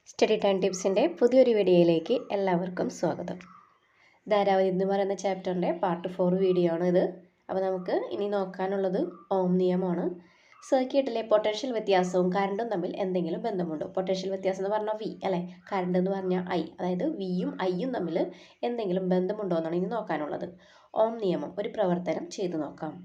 Study time ടിപ്സിൻ്റെ പുതിയൊരു വീഡിയോയിലേക്ക് എല്ലാവർക്കും സ്വാഗതം. ധാരാവതി എന്ന് പറയുന്ന ചാപ്റ്ററിൻ്റെ പാർട്ട് 4 വീഡിയോ ആണ് ഇത്. അപ്പോൾ നമുക്ക് ഇനി നോക്കാനുള്ളത് ഓം നിയമമാണ്. സർക്യൂട്ടിലെ പൊട്ടൻഷ്യൽ വ്യത്യാസവും കറണ്ടും തമ്മിൽ എന്തെങ്കിലും ബന്ധമുണ്ടോ? പൊട്ടൻഷ്യൽ വ്യത്യാസം എന്ന് പറഞ്ഞാൽ വി അല്ലേ, കറണ്ട് എന്ന് പറഞ്ഞാൽ ഐ, അതായത് വിയും ഐയും തമ്മിൽ എന്തെങ്കിലും ബന്ധമുണ്ടോ എന്നാണ് ഇനി നോക്കാനുള്ളത്. ഓം നിയമം ഒരു പ്രവർത്തനം ചെയ്തു നോക്കാം.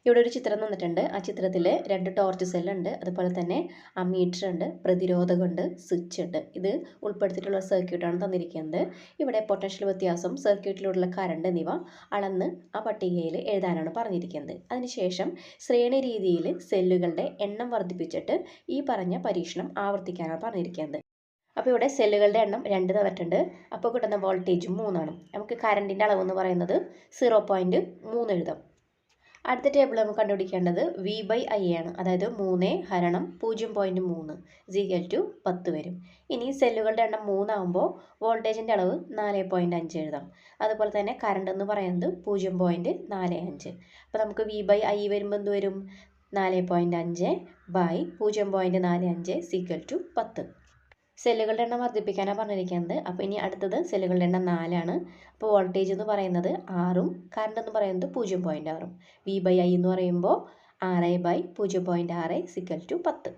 ഇവിടെ ഒരു ചിത്രം തന്നിട്ടുണ്ട്. ആ ചിത്രത്തിൽ 2 ടോർച്ച് സെല്ലുണ്ട്, അതുപോലെ തന്നെ അമ്മീറ്റർ ഉണ്ട്, പ്രതിരോധകമുണ്ട്, സ്വിച്ച് ഉണ്ട്. ഇത് ഉൾപ്പെടുത്തിയിട്ടുള്ള സർക്യൂട്ടാണ് തന്നിരിക്കുന്നത്. ഇവിടെ പൊട്ടൻഷ്യൽ വ്യത്യാസം, സർക്യൂട്ടിലൂടെയുള്ള കറണ്ട് എന്നിവ അളന്ന് ആ പട്ടികയിൽ എഴുതാനാണ് പറഞ്ഞിരിക്കുന്നത്. അതിനുശേഷം ശ്രേണി രീതിയിൽ സെല്ലുകളുടെ എണ്ണം വർദ്ധിപ്പിച്ചിട്ട് ഈ പറഞ്ഞ പരീക്ഷണം ആവർത്തിക്കാനാണ് പറഞ്ഞിരിക്കുന്നത്. അപ്പോൾ ഇവിടെ സെല്ലുകളുടെ എണ്ണം 2 തന്നിട്ടുണ്ട്. അപ്പോൾ കിട്ടുന്ന വോൾട്ടേജും 3 ആണ്. നമുക്ക് കറണ്ടിൻ്റെ അളവ് എന്ന് പറയുന്നത് 0.3 എഴുതാം. അടുത്ത ടേബിൾ നമുക്ക് കണ്ടുപിടിക്കേണ്ടത് V/I ആണ്, അതായത് 3/0.3 = 10 വരും. ഇനി സെല്ലുകളുടെ എണ്ണം 3 ആകുമ്പോൾ വോൾട്ടേജിൻ്റെ അളവ് 4.5 എഴുതാം. അതുപോലെ തന്നെ കറണ്ട് എന്ന് പറയുന്നത് 0.45. അപ്പോൾ നമുക്ക് V/I വരുമ്പോൾ എന്ത് വരും? 4.5/0.45 = 10. സെല്ലുകളുടെ എണ്ണം വർദ്ധിപ്പിക്കാനാണ് പറഞ്ഞിരിക്കുന്നത്. അപ്പോൾ ഇനി അടുത്തത് സെല്ലുകളുടെ എണ്ണം 4 ആണ്. അപ്പോൾ വോൾട്ടേജ് എന്ന് പറയുന്നത് 6ഉം കറണ്ട് എന്ന് പറയുന്നത് 0.6ഉം. V/I എന്ന് പറയുമ്പോൾ 6/0.6 = 10.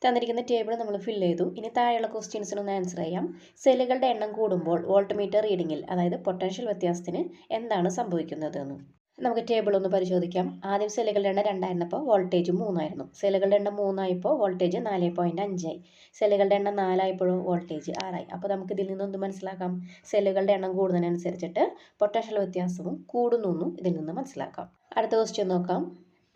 തന്നിരിക്കുന്ന ടേബിൾ നമ്മൾ ഫില്ല് ചെയ്തു. ഇനി താഴെയുള്ള ക്വസ്റ്റ്യൻസിനൊന്ന് ആൻസർ ചെയ്യാം. സെല്ലുകളുടെ എണ്ണം കൂടുമ്പോൾ വോൾട്ട്മീറ്റർ റീഡിങ്ങിൽ, അതായത് പൊട്ടൻഷ്യൽ വ്യത്യാസത്തിന് എന്താണ് സംഭവിക്കുന്നത് എന്ന് നമുക്ക് ടേബിൾ ഒന്ന് പരിശോധിക്കാം. ആദ്യം സെല്ലുകളുടെ എണ്ണം 2 ആയിരുന്നപ്പോൾ വോൾട്ടേജ് 3 ആയിരുന്നു. സെല്ലുകളുടെ എണ്ണം 3 ആയപ്പോൾ വോൾട്ടേജ് 4.5 ആയി. സെല്ലുകളുടെ എണ്ണം 4 ആയപ്പോഴോ വോൾട്ടേജ് 6 ആയി. അപ്പോൾ നമുക്ക് ഇതിൽ നിന്നൊന്ന് മനസ്സിലാക്കാം, സെല്ലുകളുടെ എണ്ണം കൂടുന്നതിനനുസരിച്ചിട്ട് പൊട്ടൻഷ്യൽ വ്യത്യാസവും കൂടുന്നു എന്നും ഇതിൽ നിന്ന് മനസ്സിലാക്കാം. അടുത്ത ക്വസ്റ്റ്യൻ നോക്കാം.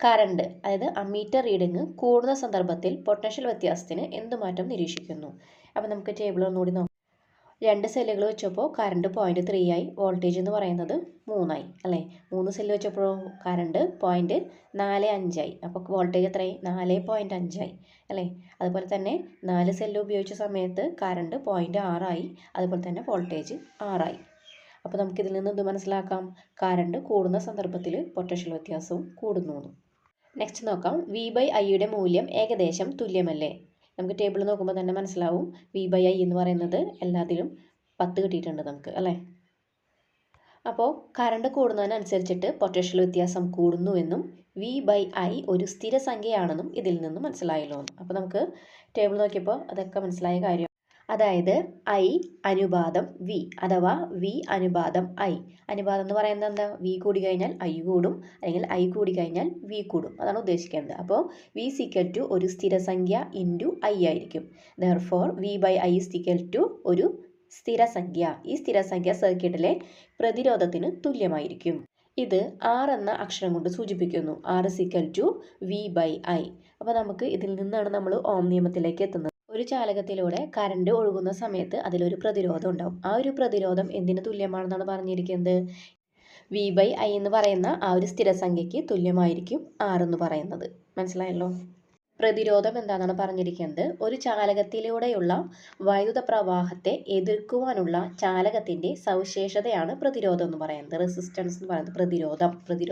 കറണ്ട്, അതായത് അമ്മീറ്റർ റീഡിങ് കൂടുന്ന സന്ദർഭത്തിൽ പൊട്ടൻഷ്യൽ വ്യത്യാസത്തിന് എന്ത് മാറ്റം നിരീക്ഷിക്കുന്നു? അപ്പോൾ നമുക്ക് ടേബിൾ ഒന്നുകൂടി നോക്കാം. 2 സെല്ലുകൾ വെച്ചപ്പോൾ കറണ്ട് 0.3 ആയി, വോൾട്ടേജ് എന്ന് പറയുന്നത് 3 ആയി അല്ലേ. 3 സെല്ല് വെച്ചപ്പോൾ കറണ്ട് 0.45 ആയി, അപ്പോൾ വോൾട്ടേജ് എത്രയായി? 4.5 ആയി അല്ലേ. അതുപോലെ തന്നെ 4 സെല്ല് ഉപയോഗിച്ച സമയത്ത് കറണ്ട് 0.6 ആയി, അതുപോലെ തന്നെ വോൾട്ടേജ് 6 ആയി. അപ്പോൾ നമുക്കിതിൽ നിന്ന് ഇത് മനസ്സിലാക്കാം, കറണ്ട് കൂടുന്ന സന്ദർഭത്തിൽ പൊട്ടൻഷ്യൽ വ്യത്യാസവും കൂടുന്നു. നെക്സ്റ്റ് നോക്കാം. V/I മൂല്യം ഏകദേശം തുല്യമല്ലേ? നമുക്ക് ടേബിൾ നോക്കുമ്പോൾ തന്നെ മനസ്സിലാവും. V/I എന്ന് പറയുന്നത് എല്ലാത്തിലും 10 കിട്ടിയിട്ടുണ്ട് നമുക്ക് അല്ലേ. അപ്പോൾ കറണ്ട് കൂടുന്നതിനനുസരിച്ചിട്ട് പൊട്ടൻഷ്യൽ വ്യത്യാസം കൂടുന്നു എന്നും V/I ഒരു സ്ഥിരസംഖ്യയാണെന്നും ഇതിൽ നിന്ന് മനസ്സിലായല്ലോ. അപ്പോൾ നമുക്ക് ടേബിൾ നോക്കിയപ്പോൾ അതൊക്കെ മനസ്സിലായ കാര്യം. അതായത് I അനുപാതം V അഥവാ V അനുപാതം I. അനുപാതം എന്ന് പറയുന്നത് എന്താ? V കൂടി കഴിഞ്ഞാൽ I കൂടും, അല്ലെങ്കിൽ I കൂടി കഴിഞ്ഞാൽ V കൂടും, അതാണ് ഉദ്ദേശിക്കുന്നത്. അപ്പോൾ V = ഒരു സ്ഥിരസംഖ്യ ഇൻറ്റു I ആയിരിക്കും. Therefore V/I = ഒരു സ്ഥിരസംഖ്യ. ഈ സ്ഥിരസംഖ്യ സർക്യൂട്ടിലെ പ്രതിരോധത്തിന് തുല്യമായിരിക്കും. ഇത് R എന്ന അക്ഷരം കൊണ്ട് സൂചിപ്പിക്കുന്നു. R = V/I. അപ്പോൾ നമുക്ക് ഇതിൽ നിന്നാണ് നമ്മൾ ഓം നിയമത്തിലേക്ക് എത്തുന്നത്. ഒരു ചാലകത്തിലൂടെ കറണ്ട് ഒഴുകുന്ന സമയത്ത് അതിലൊരു പ്രതിരോധം ഉണ്ടാവും. ആ ഒരു പ്രതിരോധം എന്തിന് തുല്യമാണെന്നാണ് പറഞ്ഞിരിക്കുന്നത്? V/I എന്ന് പറയുന്ന ആ ഒരു സ്ഥിരസംഖ്യയ്ക്ക് തുല്യമായിരിക്കും R എന്ന് പറയുന്നത്. മനസ്സിലായല്ലോ. പ്രതിരോധം എന്താണെന്നാണ് പറഞ്ഞിരിക്കുന്നത്? ഒരു ചാലകത്തിലൂടെയുള്ള വൈദ്യുത പ്രവാഹത്തെ എതിർക്കുവാനുള്ള ചാലകത്തിൻ്റെ സവിശേഷതയാണ് പ്രതിരോധം എന്ന് പറയുന്നത്. റെസിസ്റ്റൻസ് എന്ന് പറയുന്നത് പ്രതിരോധം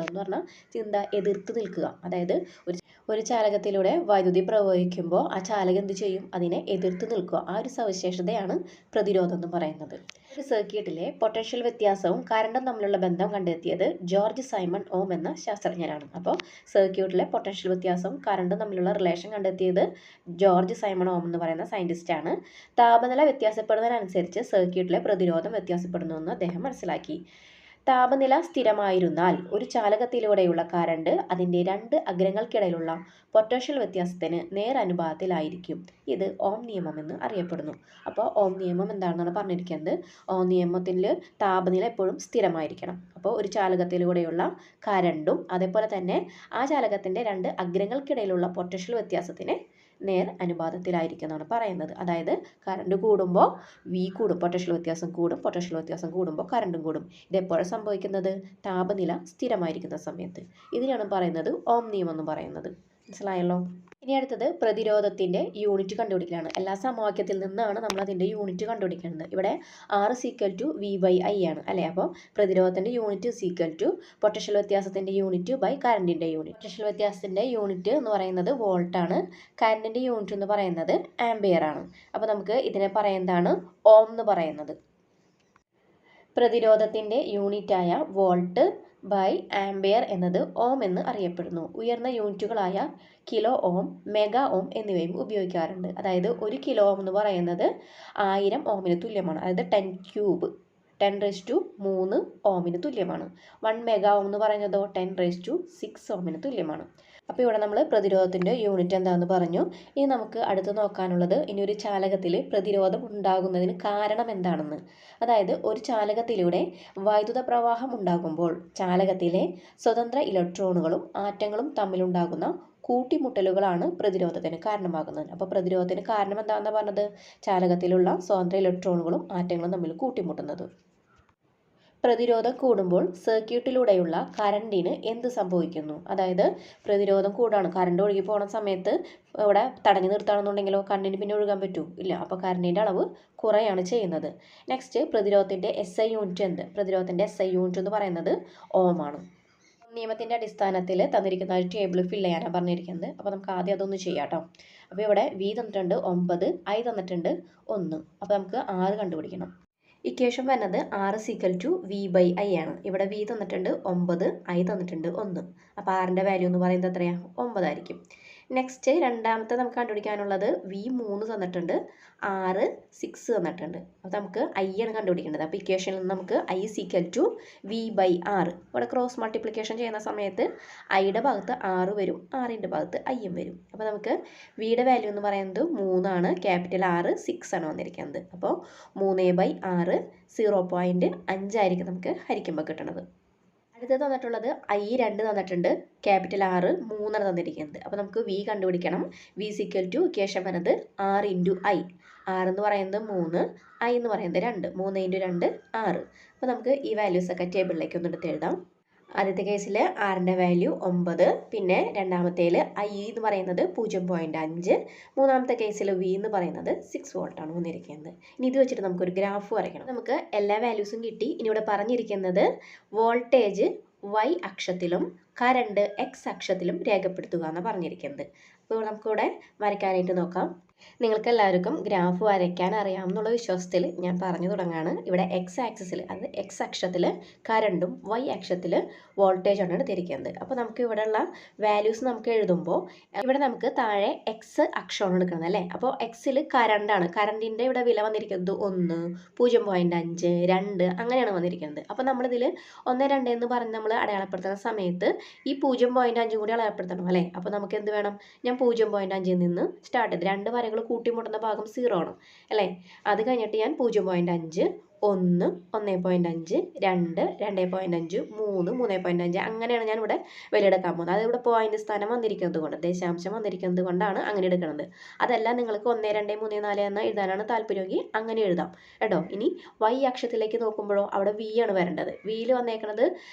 എന്ന് പറഞ്ഞാൽ എന്താ? എതിർത്ത് നിൽക്കുക. അതായത് ഒരു ചാലകത്തിലൂടെ വൈദ്യുതി പ്രവഹിക്കുമ്പോൾ ആ ചാലകം എന്ത് ചെയ്യും? അതിനെ എതിർത്ത് നിൽക്കുക. ആ ഒരു സവിശേഷതയാണ് പ്രതിരോധം എന്ന് പറയുന്നത്. ഒരു സർക്യൂട്ടിലെ പൊട്ടൻഷ്യൽ വ്യത്യാസവും കറണ്ടും തമ്മിലുള്ള ബന്ധം കണ്ടെത്തിയത് ജോർജ് സൈമൺ ഓം എന്ന ശാസ്ത്രജ്ഞനാണ്. അപ്പോൾ സർക്യൂട്ടിലെ പൊട്ടൻഷ്യൽ വ്യത്യാസവും കറണ്ടും തമ്മിലുള്ള റിലേഷൻ കണ്ടെത്തിയത് ജോർജ് സൈമൺ ഓം എന്ന് പറയുന്ന സയൻറ്റിസ്റ്റാണ്. താപനില വ്യത്യാസപ്പെടുന്നതിനനുസരിച്ച് സർക്യൂട്ടിലെ പ്രതിരോധം വ്യത്യാസപ്പെടുന്നു എന്ന് അദ്ദേഹം മനസ്സിലാക്കി. താപനില സ്ഥിരമായിരുന്നാൽ ഒരു ചാലകത്തിലൂടെയുള്ള കറണ്ട് അതിൻ്റെ 2 അഗ്രങ്ങൾക്കിടയിലുള്ള പൊട്ടൻഷ്യൽ വ്യത്യാസത്തിന് നേരനുപാതത്തിലായിരിക്കും. ഇത് ഓം നിയമം എന്ന് അറിയപ്പെടുന്നു. അപ്പോൾ ഓം നിയമം എന്താണെന്നാണ് പറഞ്ഞിരിക്കുന്നത്? ഓം നിയമത്തിൽ താപനില എപ്പോഴും സ്ഥിരമായിരിക്കണം. അപ്പോൾ ഒരു ചാലകത്തിലൂടെയുള്ള കറണ്ടും അതേപോലെ തന്നെ ആ ചാലകത്തിൻ്റെ 2 അഗ്രങ്ങൾക്കിടയിലുള്ള പൊട്ടൻഷ്യൽ വ്യത്യാസത്തിന് നേർ അനുപാതത്തിലായിരിക്കും എന്നാണ് പറയുന്നത്. അതായത് കറണ്ട് കൂടുമ്പോൾ V കൂടും, പൊട്ടൻഷ്യൽ വ്യത്യാസം കൂടും, പൊട്ടൻഷ്യൽ വ്യത്യാസം കൂടുമ്പോൾ കറണ്ടും കൂടും. ഇതെപ്പോഴും സംഭവിക്കുന്നത്? താപനില സ്ഥിരമായിരിക്കുന്ന സമയത്ത്. ഇതിനാണ് പറയുന്നത് ഓം നിയമം എന്ന് പറയുന്നത്. മനസ്സിലായല്ലോ. ഇനി അടുത്തത് പ്രതിരോധത്തിൻ്റെ യൂണിറ്റ് കണ്ടുപിടിക്കലാണ്. എല്ലാ സമവാക്യത്തിൽ നിന്നാണ് നമ്മൾ അതിൻ്റെ യൂണിറ്റ് കണ്ടുപിടിക്കുന്നത്. ഇവിടെ R V/I ആണ് അല്ലേ. അപ്പോൾ പ്രതിരോധത്തിൻ്റെ യൂണിറ്റ് പൊട്ടൻഷ്യൽ വ്യത്യാസത്തിൻ്റെ യൂണിറ്റ് ബൈ കറണ്ടിൻ്റെ യൂണിറ്റ്. പൊട്ടൻഷ്യൽ വ്യത്യാസത്തിൻ്റെ യൂണിറ്റ് എന്ന് പറയുന്നത് വോൾട്ടാണ്, കറണ്ടിൻ്റെ യൂണിറ്റ് എന്ന് പറയുന്നത് ആംപിയർ ആണ്. അപ്പോൾ നമുക്ക് ഇതിനെ പറയുന്നതാണ് ഓം എന്ന് പറയുന്നത്. പ്രതിരോധത്തിൻ്റെ യൂണിറ്റായ വോൾട്ട് ബൈ ആംപിയർ എന്നത് ഓം എന്ന് അറിയപ്പെടുന്നു. ഉയർന്ന യൂണിറ്റുകളായ കിലോ ഓം, മെഗാ ഓം എന്നിവയും ഉപയോഗിക്കാറുണ്ട്. അതായത് 1 കിലോ ഓം എന്ന് പറയുന്നത് 1000 ഓമിന് തുല്യമാണ്. അതായത് 10³ ഓമിന് തുല്യമാണ്. 1 മെഗാ ഓം എന്ന് പറയുന്നതോ 10⁶ ഓമിന് തുല്യമാണ്. അപ്പോൾ ഇവിടെ നമ്മൾ പ്രതിരോധത്തിൻ്റെ യൂണിറ്റ് എന്താണെന്ന് പറഞ്ഞു. ഇനി നമുക്ക് അടുത്ത് നോക്കാനുള്ളത് ഇനി ഒരു ചാലകത്തിൽ പ്രതിരോധം ഉണ്ടാകുന്നതിന് കാരണം എന്താണെന്ന്. അതായത് ഒരു ചാലകത്തിലൂടെ വൈദ്യുത പ്രവാഹം ഉണ്ടാകുമ്പോൾ ചാലകത്തിലെ സ്വതന്ത്ര ഇലക്ട്രോണുകളും ആറ്റങ്ങളും തമ്മിലുണ്ടാകുന്ന കൂട്ടിമുട്ടലുകളാണ് പ്രതിരോധത്തിന് കാരണമാകുന്നത്. അപ്പോൾ പ്രതിരോധത്തിന് കാരണം എന്താണെന്ന് പറഞ്ഞത്? ചാലകത്തിലുള്ള സ്വതന്ത്ര ഇലക്ട്രോണുകളും ആറ്റങ്ങളും തമ്മിൽ കൂട്ടിമുട്ടുന്നത്. പ്രതിരോധം കൂടുമ്പോൾ സർക്യൂട്ടിലൂടെയുള്ള കറണ്ടിന് എന്ത് സംഭവിക്കുന്നു? അതായത് പ്രതിരോധം കൂടാണ്, കറണ്ട് ഒഴുകി പോകുന്ന സമയത്ത് ഇവിടെ തടഞ്ഞു നിർത്തുകയാണെന്നുണ്ടെങ്കിലോ കറണ്ടിന് പിന്നെ ഒഴുകാൻ പറ്റൂ? ഇല്ല. അപ്പോൾ കറണ്ടിൻ്റെ അളവ് കുറയാണ് ചെയ്യുന്നത്. നെക്സ്റ്റ് പ്രതിരോധത്തിൻ്റെ SI യൂണിറ്റ് എന്ത്? പ്രതിരോധത്തിൻ്റെ SI യൂണിറ്റ് എന്ന് പറയുന്നത് ഓം ആണ്. നിയമത്തിൻ്റെ അടിസ്ഥാനത്തിൽ തന്നിരിക്കുന്ന ഒരു ടേബിൾ ഫില്ല് ചെയ്യാനാണ് പറഞ്ഞിരിക്കുന്നത്. അപ്പോൾ നമുക്ക് ആദ്യം അതൊന്ന് ചെയ്യാം കേട്ടോ. അപ്പോൾ ഇവിടെ V തന്നിട്ടുണ്ട് 9, I തന്നിട്ടുണ്ട് 1. അപ്പോൾ നമുക്ക് R കണ്ടുപിടിക്കണം. ഇക്വേഷൻ വരുന്നത് R V/I ആണ്. ഇവിടെ V തന്നിട്ടുണ്ട് 9, I തന്നിട്ടുണ്ട് 1. അപ്പോൾ Rൻ്റെ വാല്യൂ എന്ന് പറയുന്നത് എത്രയാണ്? 9 ആയിരിക്കും. നെക്സ്റ്റ് രണ്ടാമത്തെ നമുക്ക് കണ്ടുപിടിക്കാനുള്ളത് V3 തന്നിട്ടുണ്ട്, R6 തന്നിട്ടുണ്ട്. അപ്പോൾ നമുക്ക് I ആണ് കണ്ടുപിടിക്കേണ്ടത്. അപ്പോൾ ഇക്വേഷനിൽ നിന്ന് നമുക്ക് I V/R. ഇവിടെ ക്രോസ് മൾട്ടിപ്ലിക്കേഷൻ ചെയ്യുന്ന സമയത്ത് Iയുടെ ഭാഗത്ത് R വരും, Rൻ്റെ ഭാഗത്ത് Iയും വരും. അപ്പോൾ നമുക്ക് Vയുടെ വാല്യൂ എന്ന് പറയുന്നത് 3 ആണ്, ക്യാപിറ്റൽ R 6 ആണ് വന്നിരിക്കുന്നത്. അപ്പോൾ 3/6 0.5 ആയിരിക്കും നമുക്ക് ഹരിക്കുമ്പോൾ കിട്ടുന്നത്. അടുത്തത് തന്നിട്ടുള്ളത് I2 തന്നിട്ടുണ്ട്, ക്യാപിറ്റൽ R 3 ആണ് തന്നിരിക്കുന്നത്. അപ്പോൾ നമുക്ക് V കണ്ടുപിടിക്കണം. V ഇക്വേഷൻ വരുന്നത് R × I. R എന്ന് പറയുന്നത് 3, I എന്ന് പറയുന്നത് 2. 3 × 2 6. അപ്പോൾ നമുക്ക് ഈ വാല്യൂസ് ഒക്കെ ടേബിളിലേക്ക് ഒന്ന് എടുത്ത് എഴുതാം. ആദ്യത്തെ കേസിൽ Rൻ്റെ വാല്യൂ 9, പിന്നെ രണ്ടാമത്തേൽ I എന്ന് പറയുന്നത് 0.5, മൂന്നാമത്തെ കേസിൽ V എന്ന് പറയുന്നത് 6 വോൾട്ടാണ് വന്നിരിക്കുന്നത്. ഇനി ഇത് വെച്ചിട്ട് നമുക്കൊരു ഗ്രാഫ് വരയ്ക്കണം. നമുക്ക് എല്ലാ വാല്യൂസും കിട്ടി. ഇനി ഇവിടെ പറഞ്ഞിരിക്കുന്നത് വോൾട്ടേജ് Y അക്ഷത്തിലും കറണ്ട് X അക്ഷത്തിലും രേഖപ്പെടുത്തുക എന്നാണ് പറഞ്ഞിരിക്കുന്നത്. അപ്പോൾ നമുക്കിവിടെ വരയ്ക്കാനായിട്ട് നോക്കാം. നിങ്ങൾക്ക് എല്ലാവർക്കും ഗ്രാഫ് വരയ്ക്കാൻ അറിയാമെന്നുള്ള വിശ്വാസത്തിൽ ഞാൻ പറഞ്ഞു തുടങ്ങാണ്. ഇവിടെ X ആക്സിസിൽ, അത് X അക്ഷത്തിൽ കറണ്ടും Y അക്ഷത്തിൽ വോൾട്ടേജാണ് എടുത്തിരിക്കുന്നത്. അപ്പോൾ നമുക്ക് ഇവിടെയുള്ള വാല്യൂസ് നമുക്ക് എഴുതുമ്പോൾ ഇവിടെ നമുക്ക് താഴെ X അക്ഷമാണ് എടുക്കുന്നത് അല്ലേ. അപ്പോൾ Xൽ കറണ്ടാണ്, കറണ്ടിൻ്റെ ഇവിടെ വില വന്നിരിക്കുന്നത് 1, 0.5, 2 അങ്ങനെയാണ് വന്നിരിക്കുന്നത്. അപ്പോൾ നമ്മളിതിൽ 1, 2 എന്ന് പറഞ്ഞ് നമ്മൾ അടയാളപ്പെടുത്തുന്ന സമയത്ത് ഈ 0.5 കൂടി അടയാളപ്പെടുത്തണം അല്ലേ. അപ്പോൾ നമുക്ക് എന്ത് വേണം? ഞാൻ 0.5 നിന്ന് സ്റ്റാർട്ട് ചെയ്ത് 2 വരകൾ കൂട്ടിമുട്ടുന്ന ഭാഗം 0 ആണ് അല്ലേ. അത് കഴിഞ്ഞിട്ട് ഞാൻ 0.5, 1, 1.5, 2, 2.5, 3, 3.5 അങ്ങനെയാണ് ഞാൻ ഇവിടെ വിലയെടുക്കാൻ പോകുന്നത്. അത് ഇവിടെ പോയിന്റ് സ്ഥാനം വന്നിരിക്കുന്നത് കൊണ്ട്, ദശാംശം വന്നിരിക്കുന്നത് കൊണ്ടാണ് അങ്ങനെ എടുക്കുന്നത്. അതല്ല നിങ്ങൾക്ക് 1, 2, 3, 4 എന്ന് എഴുതാനാണ് താല്പര്യമെങ്കിൽ അങ്ങനെ എഴുതാം കേട്ടോ. ഇനി Y അക്ഷത്തിലേക്ക് നോക്കുമ്പോഴോ അവിടെ V ആണ് വരേണ്ടത്. Vയിൽ വന്നേക്കുന്നത്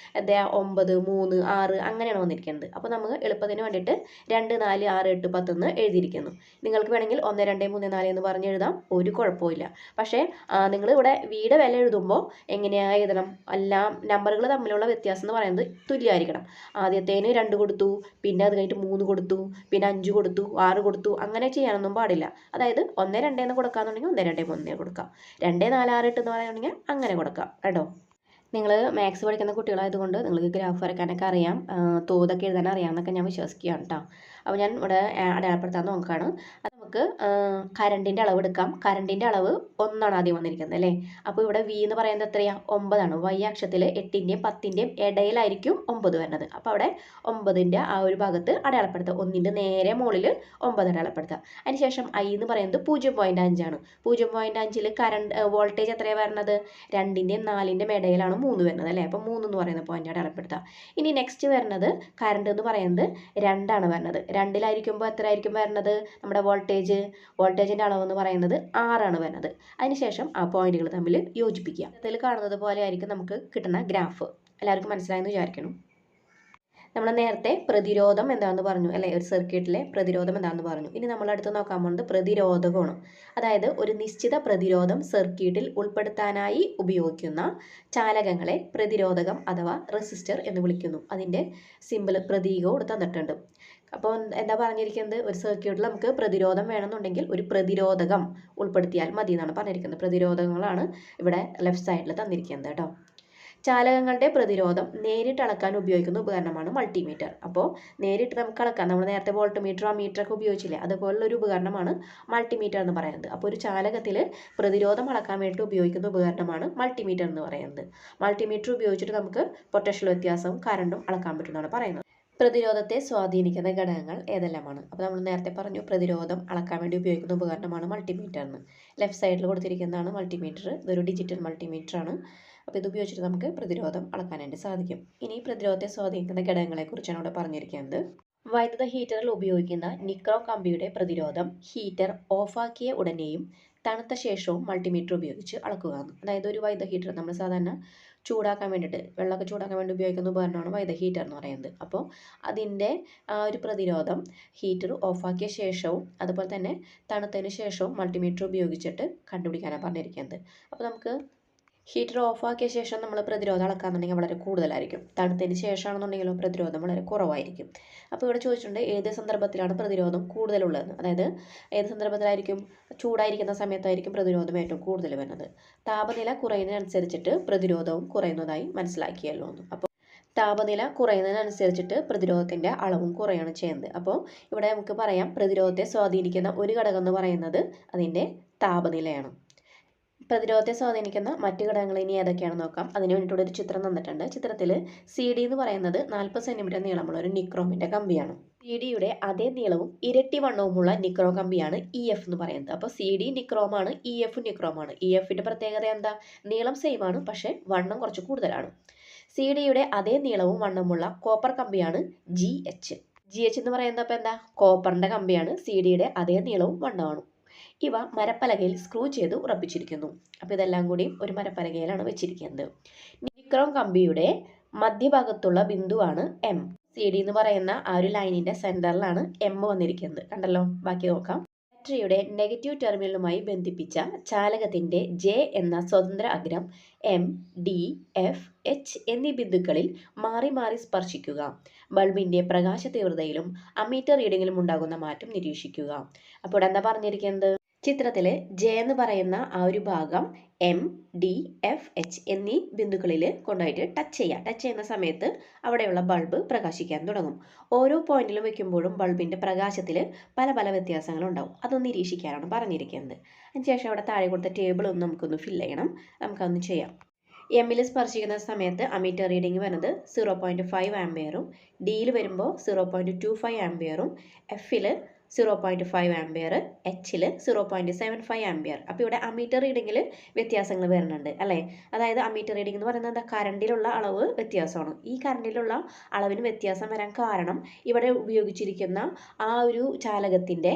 9, 3, 6 അങ്ങനെയാണ് വന്നിരിക്കുന്നത്. അപ്പോൾ നമുക്ക് എളുപ്പത്തിന് വേണ്ടിയിട്ട് 2, 4, 6, 8, 10 എന്ന് എഴുതിയിരിക്കുന്നു. നിങ്ങൾക്ക് വേണമെങ്കിൽ 1, 2, 3, 4 എന്ന് പറഞ്ഞ് എഴുതാം, ഒരു കുഴപ്പമില്ല. പക്ഷേ നിങ്ങൾ ഇവിടെ Vയുടെ വില എഴുതുമ്പോൾ എങ്ങനെയാണ് എഴുതണം? എല്ലാം നമ്പറുകൾ തമ്മിലുള്ള വ്യത്യാസം എന്ന് പറയുന്നത് തുല്യമായിരിക്കണം. ആദ്യത്തേന് 2 കൊടുത്തു, പിന്നെ അത് കഴിഞ്ഞിട്ട് 3 കൊടുത്തു, പിന്നെ 5 കൊടുത്തു, 6 കൊടുത്തു, അങ്ങനെ ചെയ്യാനൊന്നും പാടില്ല. അതായത് 1, 2 എന്ന് കൊടുക്കാന്നുണ്ടെങ്കിൽ 1, 2, 3 കൊടുക്കാം. 2, 4, 6, 8 എന്ന് പറയുകയാണെങ്കിൽ അങ്ങനെ കൊടുക്കാം കേട്ടോ. നിങ്ങൾ മാത്സ് പഠിക്കുന്ന കുട്ടികളായതുകൊണ്ട് നിങ്ങൾക്ക് ഗ്രാഫ് വരയ്ക്കാനൊക്കെ അറിയാം, തോതൊക്കെ എഴുതാൻ അറിയാമെന്നൊക്കെ ഞാൻ വിശ്വസിക്കുകയാണ് കേട്ടോ. അപ്പോൾ ഞാൻ ഇവിടെ അടയാളപ്പെടുത്താൻ നോക്കുകയാണ്. അത് നമുക്ക് കറണ്ടിൻ്റെ അളവ് എടുക്കാം. കറണ്ടിൻ്റെ അളവ് 1 ആണ് ആദ്യം വന്നിരിക്കുന്നത് അല്ലേ. അപ്പോൾ ഇവിടെ V എന്ന് പറയുന്നത് എത്രയാണ്? 9 ആണ്. Y അക്ഷത്തിൽ 8ൻ്റെയും 10ൻ്റെയും ഇടയിലായിരിക്കും 9 വരുന്നത്. അപ്പോൾ അവിടെ 9ൻ്റെ ആ ഒരു ഭാഗത്ത് അടയാളപ്പെടുത്തുക. 1ൻ്റെ നേരെ മുകളിൽ 9 അടയാളപ്പെടുത്തുക. അതിനുശേഷം I എന്ന് പറയുന്നത് 0.5 ആണ്. 0.5ൽ കറണ്ട് വോൾട്ടേജ് എത്രയാണ് വരുന്നത്? 2ൻ്റെയും 4ൻ്റെയും ഇടയിലാണ് 3 വരുന്നത് അല്ലേ. അപ്പോൾ 3 എന്ന് പറയുന്ന പോയിന്റ് അടയാളപ്പെടുത്തുക. ഇനി നെക്സ്റ്റ് വരുന്നത് കറണ്ട് എന്ന് പറയുന്നത് 2 ആണ് വരുന്നത്. 2ലായിരിക്കുമ്പോൾ എത്ര ആയിരിക്കും വരുന്നത്? നമ്മുടെ വോൾട്ടേജിൻ്റെ അളവ് എന്ന് പറയുന്നത് 6 ആണ് വരുന്നത്. അതിനുശേഷം ആ പോയിന്റുകൾ തമ്മിൽ യോജിപ്പിക്കുക. ഇതിൽ കാണുന്നത് പോലെ ആയിരിക്കും നമുക്ക് കിട്ടുന്ന ഗ്രാഫ്. എല്ലാവർക്കും മനസ്സിലായെന്ന് വിചാരിക്കണം. നമ്മൾ നേരത്തെ പ്രതിരോധം എന്താണെന്ന് പറഞ്ഞു അല്ലെ, ഒരു സർക്യൂട്ടിലെ പ്രതിരോധം എന്താണെന്ന് പറഞ്ഞു. ഇനി നമ്മൾ അടുത്ത് നോക്കാൻ പോകുന്നത് പ്രതിരോധകമാണ്. അതായത് ഒരു നിശ്ചിത പ്രതിരോധം സർക്യൂട്ടിൽ ഉൾപ്പെടുത്താനായി ഉപയോഗിക്കുന്ന ചാലകങ്ങളെ പ്രതിരോധകം അഥവാ റെസിസ്റ്റർ എന്ന് വിളിക്കുന്നു. അതിൻ്റെ സിമ്പിൾ പ്രതീകവും ഇവിടെ തന്നിട്ടുണ്ട്. അപ്പോൾ എന്താ പറഞ്ഞിരിക്കുന്നത്, ഒരു സർക്യൂട്ടിൽ നമുക്ക് പ്രതിരോധം വേണമെന്നുണ്ടെങ്കിൽ ഒരു പ്രതിരോധകം ഉൾപ്പെടുത്തിയാൽ മതി എന്നാണ് പറഞ്ഞിരിക്കുന്നത്. പ്രതിരോധങ്ങളാണ് ഇവിടെ ലെഫ്റ്റ് സൈഡിൽ തന്നിരിക്കുന്നത് കേട്ടോ. ചാലകങ്ങളുടെ പ്രതിരോധം നേരിട്ട് അളക്കാൻ ഉപയോഗിക്കുന്ന ഉപകരണമാണ് മൾട്ടിമീറ്റർ. അപ്പോൾ നേരിട്ട് നമുക്ക് അളക്കാം. നമ്മൾ നേരത്തെ വോൾട്ട്മീറ്റർ അമ്മീറ്ററൊക്കെ ഉപയോഗിച്ചില്ലേ, അതുപോലുള്ള ഒരു ഉപകരണമാണ് മൾട്ടിമീറ്റർ എന്ന് പറയുന്നത്. അപ്പോൾ ഒരു ചാലകത്തിൽ പ്രതിരോധം അളക്കാൻ വേണ്ടി ഉപയോഗിക്കുന്ന ഉപകരണമാണ് മൾട്ടിമീറ്റർ എന്ന് പറയുന്നത്. മൾട്ടിമീറ്റർ ഉപയോഗിച്ചിട്ട് നമുക്ക് പൊട്ടൻഷ്യൽ വ്യത്യാസവും കറണ്ടും അളക്കാൻ പറ്റുമെന്നാണ് പറയുന്നത്. പ്രതിരോധത്തെ സ്വാധീനിക്കുന്ന ഘടകങ്ങൾ ഏതെല്ലാമാണ്? അപ്പോൾ നമ്മൾ നേരത്തെ പറഞ്ഞു പ്രതിരോധം അളക്കാൻ വേണ്ടി ഉപയോഗിക്കുന്ന ഉപകരണമാണ് മൾട്ടിമീറ്റർ എന്ന്. ലെഫ്റ്റ് സൈഡിൽ കൊടുത്തിരിക്കുന്നതാണ് മൾട്ടിമീറ്റർ. ഇതൊരു ഡിജിറ്റൽ മൾട്ടിമീറ്റർ ആണ്. അപ്പോൾ ഇത് ഉപയോഗിച്ചിട്ട് നമുക്ക് പ്രതിരോധം അളക്കാനായിട്ട് സാധിക്കും. ഇനി പ്രതിരോധത്തെ സ്വാധീനിക്കുന്ന ഘടകങ്ങളെക്കുറിച്ചാണ് ഇവിടെ പറഞ്ഞിരിക്കുന്നത്. വൈദ്യുത ഹീറ്ററിൽ ഉപയോഗിക്കുന്ന നിക്രോം കമ്പിയുടെ പ്രതിരോധം ഹീറ്റർ ഓഫാക്കിയ ഉടനെയും തണുത്ത ശേഷവും മൾട്ടിമീറ്റർ ഉപയോഗിച്ച് അളക്കുക. അതായത് ഒരു വൈദ്യുത ഹീറ്റർ നമ്മൾ സാധാരണ ചൂടാക്കാൻ വേണ്ടിയിട്ട്, വെള്ളമൊക്കെ ചൂടാക്കാൻ വേണ്ടി ഉപയോഗിക്കുന്ന ഉപകരണമാണ് വൈദ്യുത ഹീറ്റർ എന്ന് പറയുന്നത്. അപ്പോൾ അതിൻ്റെ ഒരു പ്രതിരോധം ഹീറ്റർ ഓഫാക്കിയ ശേഷവും അതുപോലെ തന്നെ തണുത്തതിന് ശേഷവും മൾട്ടിമീറ്റർ ഉപയോഗിച്ചിട്ട് കണ്ടുപിടിക്കാനാണ് പറഞ്ഞിരിക്കുന്നത്. അപ്പോൾ നമുക്ക് ഹീറ്റർ ഓഫാക്കിയ ശേഷം നമ്മൾ പ്രതിരോധം അളക്കാന്നുണ്ടെങ്കിൽ വളരെ കൂടുതലായിരിക്കും. തണുത്തതിന് ശേഷമാണെന്നുണ്ടെങ്കിലും പ്രതിരോധം വളരെ കുറവായിരിക്കും. അപ്പോൾ ഇവിടെ ചോദിച്ചിട്ടുണ്ട് ഏത് സന്ദർഭത്തിലാണ് പ്രതിരോധം കൂടുതലുള്ളതെന്ന്. അതായത് ഏത് സന്ദർഭത്തിലായിരിക്കും? ചൂടായിരിക്കുന്ന സമയത്തായിരിക്കും പ്രതിരോധം ഏറ്റവും കൂടുതൽ വരുന്നത്. താപനില കുറയുന്നതിനനുസരിച്ചിട്ട് പ്രതിരോധവും കുറയുന്നതായി മനസ്സിലാക്കിയല്ലോ എന്ന്. അപ്പോൾ താപനില കുറയുന്നതിനനുസരിച്ചിട്ട് പ്രതിരോധത്തിൻ്റെ അളവും കുറയാണ് ചെയ്യുന്നത്. അപ്പോൾ ഇവിടെ നമുക്ക് പറയാം പ്രതിരോധത്തെ സ്വാധീനിക്കുന്ന ഒരു ഘടകം എന്ന് പറയുന്നത് അതിൻ്റെ താപനിലയാണ്. പ്രതിരോധത്തെ സ്വാധീനിക്കുന്ന മറ്റു ഘടകങ്ങൾ ഇനി ഏതൊക്കെയാണെന്ന് നോക്കാം. അതിന് വേണ്ടിയിട്ടുള്ള ഒരു ചിത്രം തന്നിട്ടുണ്ട്. ചിത്രത്തിൽ CD എന്ന് പറയുന്നത് 40 സെൻറ്റിമീറ്റർ നീളമുള്ള ഒരു നിക്രോമിൻ്റെ കമ്പിയാണ്. CD അതേ നീളവും ഇരട്ടി വണ്ണവുമുള്ള നിക്രോം കമ്പിയാണ് EF എന്ന് പറയുന്നത്. അപ്പോൾ CD നിക്രോമാണ്, EF നിക്രോമാണ്. EFൻ്റെ പ്രത്യേകത എന്താ? നീളം സെയിം ആണ്, പക്ഷേ വണ്ണം കുറച്ച് കൂടുതലാണ്. CD അതേ നീളവും വണ്ണവുമുള്ള കോപ്പർ കമ്പിയാണ് GH. GH എന്ന് പറയുന്നത് അപ്പോൾ എന്താ? കോപ്പറിൻ്റെ കമ്പിയാണ്. CD അതേ നീളവും വണ്ണമാണ്. ഇവ മരപ്പലകയിൽ സ്ക്രൂ ചെയ്ത് ഉറപ്പിച്ചിരിക്കുന്നു. അപ്പോൾ ഇതെല്ലാം കൂടി ഒരു മരപ്പലകയിലാണ് വെച്ചിരിക്കുന്നത്. നിക്രോം കമ്പിയുടെ മധ്യഭാഗത്തുള്ള ബിന്ദുവാണ് M. CD എന്ന് പറയുന്ന ആ ഒരു ലൈനിൻ്റെ സെൻറ്ററിലാണ് M വന്നിരിക്കുന്നത്. കണ്ടല്ലോ, ബാക്കി നോക്കാം. ബാറ്ററിയുടെ നെഗറ്റീവ് ടെർമിനലുമായി ബന്ധിപ്പിച്ച ചാലകത്തിൻ്റെ J എന്ന സ്വതന്ത്ര അഗ്രം M, D, F, H എന്നീ ബിന്ദുക്കളിൽ മാറി മാറി സ്പർശിക്കുക. ബൾബിൻ്റെ പ്രകാശ തീവ്രതയിലും അമ്മീറ്റർ റീഡിങ്ങിലും ഉണ്ടാകുന്ന മാറ്റം നിരീക്ഷിക്കുക. അപ്പോൾ ഇവിടെ എന്താ പറഞ്ഞിരിക്കുന്നത്? ചിത്രത്തിൽ J എന്ന് പറയുന്ന ആ ഒരു ഭാഗം M, D, F, H എന്നീ ബിന്ദുക്കളിൽ കൊണ്ടുപോയിട്ട് ടച്ച് ചെയ്യുന്ന സമയത്ത് അവിടെയുള്ള ബൾബ് പ്രകാശിക്കാൻ തുടങ്ങും. ഓരോ പോയിന്റിലും വെക്കുമ്പോഴും ബൾബിൻ്റെ പ്രകാശത്തിൽ പല പല വ്യത്യാസങ്ങളുണ്ടാവും. അതൊന്ന് നിരീക്ഷിക്കാനാണ് പറഞ്ഞിരിക്കുന്നത്. അതിനുശേഷം അവിടെ താഴെ കൊടുത്ത ടേബിൾ ഒന്ന് നമുക്കൊന്ന് ഫില്ല് ചെയ്യണം. നമുക്കതൊന്ന് ചെയ്യാം. എമ്മിൽ സ്പർശിക്കുന്ന സമയത്ത് അമ്മീറ്റർ റീഡിംഗ് വരുന്നത് 0.5 ആംപിയറും, ഡിയിൽ വരുമ്പോൾ 0.25 ആംപിയറും, എഫിൽ 0.5 ആംപിയർ, എച്ചിൽ 0.75 ആംപിയർ. അപ്പോൾ ഇവിടെ അമ്മീറ്റർ റീഡിങ്ങിൽ വ്യത്യാസങ്ങൾ വരുന്നുണ്ട് അല്ലേ. അതായത് അമ്മീറ്റർ റീഡിംഗ് എന്ന് പറയുന്നത് എന്താ? കറണ്ടിലുള്ള അളവ് വ്യത്യാസമാണ്. ഈ കറണ്ടിലുള്ള അളവിന് വ്യത്യാസം വരാൻ കാരണം ഇവിടെ ഉപയോഗിച്ചിരിക്കുന്ന ആ ഒരു ചാലകത്തിൻ്റെ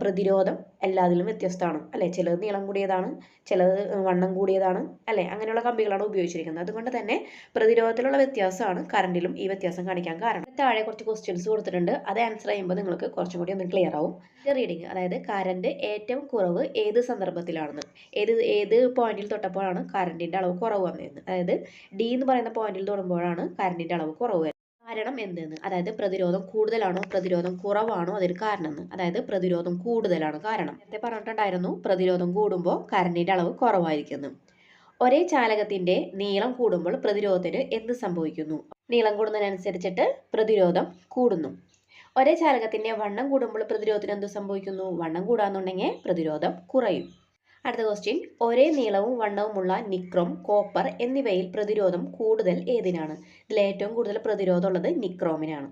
പ്രതിരോധം എല്ലാത്തിലും വ്യത്യസ്തമാണ് അല്ലേ. ചിലത് നീളം കൂടിയതാണ്, ചിലത് വണ്ണം കൂടിയതാണ് അല്ലേ. അങ്ങനെയുള്ള കമ്പികളാണ് ഉപയോഗിച്ചിരിക്കുന്നത്. അതുകൊണ്ട് തന്നെ പ്രതിരോധത്തിലുള്ള വ്യത്യാസമാണ് കറണ്ടിലും ഈ വ്യത്യാസം കാണിക്കാൻ കാരണം. താഴെ കുറച്ച് ക്വസ്റ്റ്യൻസ് കൊടുത്തിട്ടുണ്ട്. അത് ആൻസർ ചെയ്യുമ്പോൾ നിങ്ങൾക്ക് കുറച്ചും കൂടി ഒന്ന് ക്ലിയർ ആവും. റീഡിങ്, അതായത് കറണ്ട് ഏറ്റവും കുറവ് ഏത് സന്ദർഭത്തിലാണെന്ന്, ഏത് പോയിന്റിൽ തൊട്ടപ്പോഴാണ് കറണ്ടിൻ്റെ അളവ് കുറവ് വന്നതെന്ന്. അതായത് D എന്ന് പറയുന്ന പോയിന്റിൽ തൊടുമ്പോഴാണ് കറണ്ടിൻ്റെ അളവ് കുറവ്. കാരണം എന്തെന്ന്, അതായത് പ്രതിരോധം കൂടുതലാണോ പ്രതിരോധം കുറവാണോ അതിന് കാരണം എന്ന്. അതായത് പ്രതിരോധം കൂടുതലാണ് കാരണം. നേരത്തെ പറഞ്ഞിട്ടുണ്ടായിരുന്നു പ്രതിരോധം കൂടുമ്പോൾ കറണ്ടിൻ്റെ അളവ് കുറവായിരിക്കുന്നു. ഒരേ ചാലകത്തിൻ്റെ നീളം കൂടുമ്പോൾ പ്രതിരോധത്തിന് എന്ത് സംഭവിക്കുന്നു? നീളം കൂടുന്നതിനനുസരിച്ചിട്ട് പ്രതിരോധം കൂടുന്നു. ഒരേ ചാലകത്തിൻ്റെ വണ്ണം കൂടുമ്പോൾ പ്രതിരോധത്തിന് എന്ത് സംഭവിക്കുന്നു? വണ്ണം കൂടാന്നുണ്ടെങ്കിൽ പ്രതിരോധം കുറയും. അടുത്ത ക്വസ്റ്റ്യൻ, ഒരേ നീളവും വണ്ണവുമുള്ള നിക്രോം, കോപ്പർ എന്നിവയിൽ പ്രതിരോധം കൂടുതൽ ഏതിനാണ്? ഇതിൽ ഏറ്റവും കൂടുതൽ പ്രതിരോധം ഉള്ളത് നിക്രോമിനാണ്.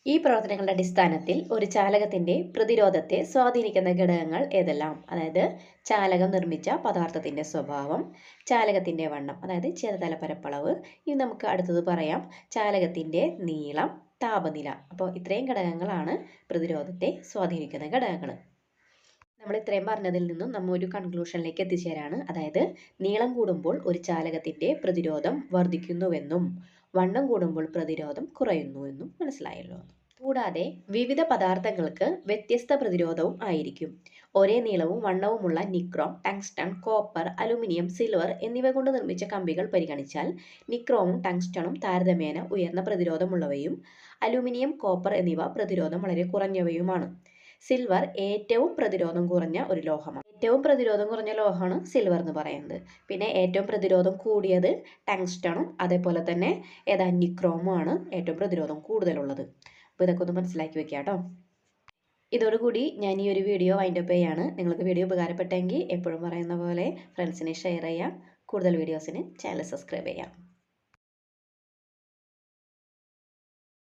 ഈ പ്രവർത്തനങ്ങളുടെ അടിസ്ഥാനത്തിൽ ഒരു ചാലകത്തിൻ്റെ പ്രതിരോധത്തെ സ്വാധീനിക്കുന്ന ഘടകങ്ങൾ ഏതെല്ലാം? അതായത് ചാലകം നിർമ്മിച്ച പദാർത്ഥത്തിൻ്റെ സ്വഭാവം, ചാലകത്തിൻ്റെ വണ്ണം അതായത് ചിരതല പരപ്പളവ്. ഇനി നമുക്ക് അടുത്തത് പറയാം ചാലകത്തിൻ്റെ നീളം, താപനില. അപ്പോൾ ഇത്രയും ഘടകങ്ങളാണ് പ്രതിരോധത്തെ സ്വാധീനിക്കുന്ന ഘടകങ്ങൾ. നമ്മൾ ഇത്രയും പറഞ്ഞതിൽ നിന്നും നമ്മൾ ഒരു കൺക്ലൂഷനിലേക്ക് എത്തിച്ചേരാണ്. അതായത് നീളം കൂടുമ്പോൾ ഒരു ചാലകത്തിൻ്റെ പ്രതിരോധം വർദ്ധിക്കുന്നുവെന്നും വണ്ണം കൂടുമ്പോൾ പ്രതിരോധം കുറയുന്നു എന്നും മനസ്സിലായല്ലോ. കൂടാതെ വിവിധ പദാർത്ഥങ്ങൾക്ക് വ്യത്യസ്ത പ്രതിരോധവും ആയിരിക്കും. ഒരേ നീളവും വണ്ണവുമുള്ള nichrome, tungsten, copper, aluminium, silver എന്നിവ കൊണ്ട് നിർമ്മിച്ച കമ്പികൾ പരിഗണിച്ചാൽ നിക്രോമും ടങ്സ്റ്റണും താരതമ്യേന ഉയർന്ന പ്രതിരോധമുള്ളവയും അലുമിനിയം, കോപ്പർ എന്നിവ പ്രതിരോധം വളരെ കുറഞ്ഞവയുമാണ്. സിൽവർ ഏറ്റവും പ്രതിരോധം കുറഞ്ഞ ഒരു ലോഹമാണ്. ഏറ്റവും പ്രതിരോധം കുറഞ്ഞ ലോഹമാണ് സിൽവർ എന്ന് പറയുന്നത്. പിന്നെ ഏറ്റവും പ്രതിരോധം കൂടിയത് ടങ്സ്റ്റണും അതേപോലെ തന്നെ നിക്രോമുമാണ് ഏറ്റവും പ്രതിരോധം കൂടുതലുള്ളത്. അപ്പോൾ ഇതൊക്കെ ഒന്ന് മനസ്സിലാക്കി വെക്കുക കേട്ടോ. ഇതോടുകൂടി ഞാൻ ഈ ഒരു വീഡിയോ വൈൻഡപ്പ് ചെയ്യാണ്. നിങ്ങൾക്ക് വീഡിയോ ഉപകാരപ്പെട്ടെങ്കിൽ എപ്പോഴും പറയുന്ന പോലെ ഫ്രണ്ട്സിനെ ഷെയർ ചെയ്യാം. കൂടുതൽ വീഡിയോസിന് ചാനൽ സബ്സ്ക്രൈബ് ചെയ്യാം.